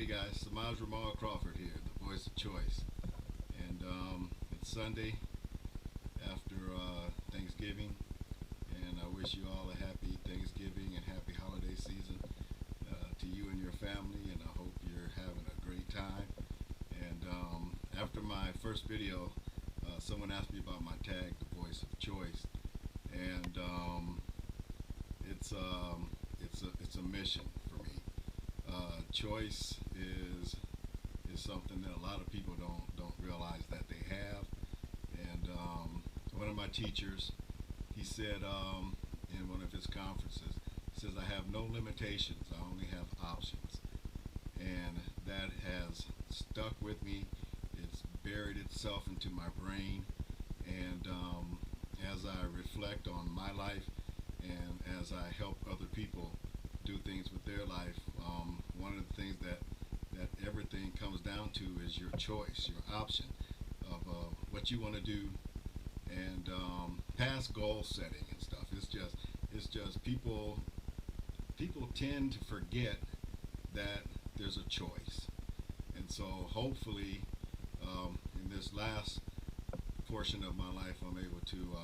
Hey guys, Semaj Rramal Crawford here, the voice of choice. And it's Sunday after Thanksgiving, and I wish you all a happy Thanksgiving and happy holiday season to you and your family, and I hope you're having a great time. And after my first video, someone asked me about my tag, the voice of choice, and it's a mission for me. Choice is something that a lot of people don't realize that they have. And one of my teachers, he said in one of his conferences, he says, "I have no limitations. I only have options." And that has stuck with me. It's buried itself into my brain. And as I reflect on my life and as I help other people do things with their life, one of the things that everything comes down to is your choice, your option of what you want to do, and past goal setting and stuff. It's just people tend to forget that there's a choice, and so hopefully in this last portion of my life, I'm able to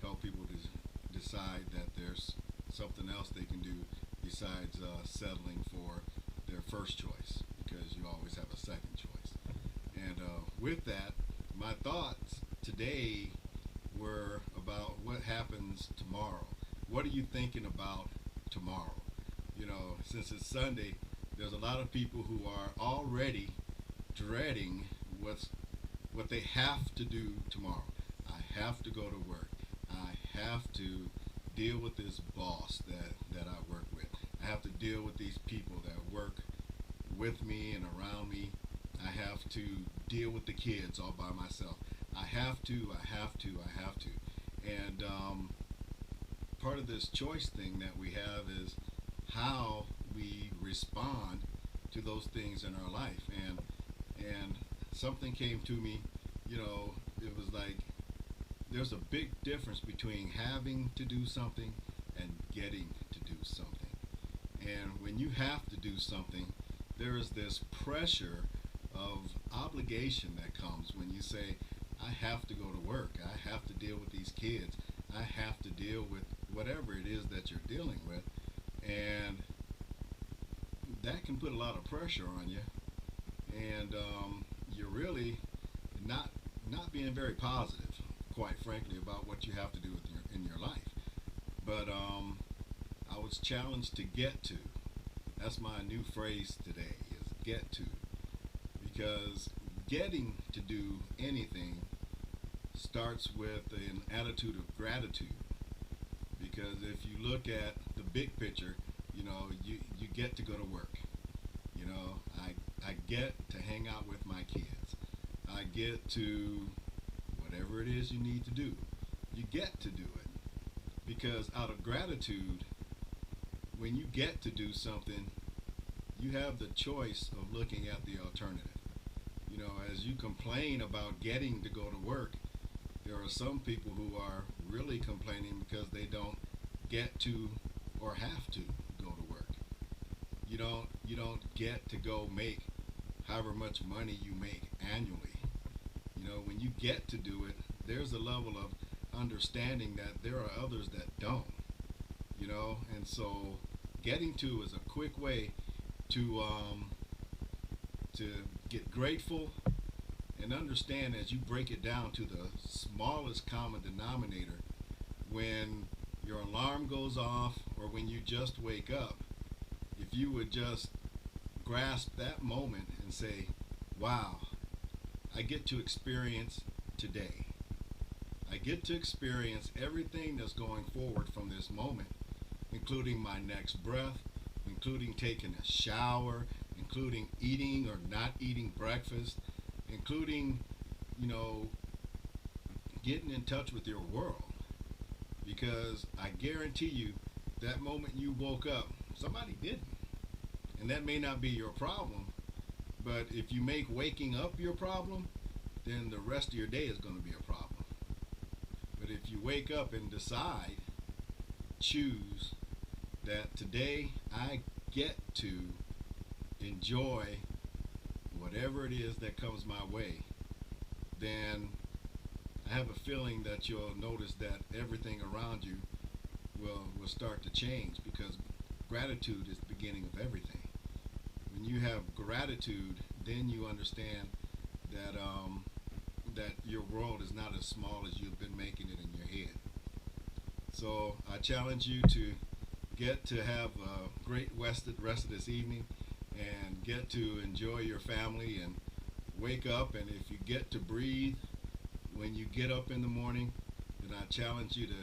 help people to decide that there's something else they can do besides settling for their first choice, because you always have a second choice. And with that, my thoughts today were about what happens tomorrow. What are you thinking about tomorrow? You know, since it's Sunday, there's a lot of people who are already dreading what they have to do tomorrow. I have to go to work. I have to deal with this boss that I work with. I have to deal with these people that work with me and around me. I have to deal with the kids all by myself. I have to, I have to, I have to. And part of this choice thing that we have is how we respond to those things in our life. And something came to me, you know, it was like there's a big difference between having to do something and getting to do something. And when you have to do something, there is this pressure of obligation that comes when you say, I have to go to work, I have to deal with these kids, I have to deal with whatever it is that you're dealing with. And that can put a lot of pressure on you. And you're really not being very positive, quite frankly, about what you have to do with in your life. But I was challenged to get to. That's my new phrase today, is get to. Because getting to do anything starts with an attitude of gratitude. Because if you look at the big picture, you know, you get to go to work. You know, I get to hang out with my kids. I get to whatever it is you need to do. You get to do it. Because out of gratitude, when you get to do something, you have the choice of looking at the alternative. You know, as you complain about getting to go to work, there are some people who are really complaining because they don't get to or have to go to work. You don't get to go make however much money you make annually. You know, when you get to do it, there's a level of understanding that there are others that don't. You know, and so getting to is a quick way to get grateful and understand, as you break it down to the smallest common denominator, when your alarm goes off or when you just wake up, if you would just grasp that moment and say, wow, I get to experience today. I get to experience everything that's going forward from this moment, including my next breath, including taking a shower, including eating or not eating breakfast, including, you know, getting in touch with your world. Because I guarantee you, that moment you woke up, somebody didn't. And that may not be your problem, but if you make waking up your problem, then the rest of your day is going to be a problem. But if you wake up and decide, choose that today I get to enjoy whatever it is that comes my way, then I have a feeling that you'll notice that everything around you will start to change, because gratitude is the beginning of everything. When you have gratitude, then you understand that that your world is not as small as you've been making it in your head. So I challenge you to get to have a great rest of this evening, and get to enjoy your family and wake up. And if you get to breathe when you get up in the morning, then I challenge you to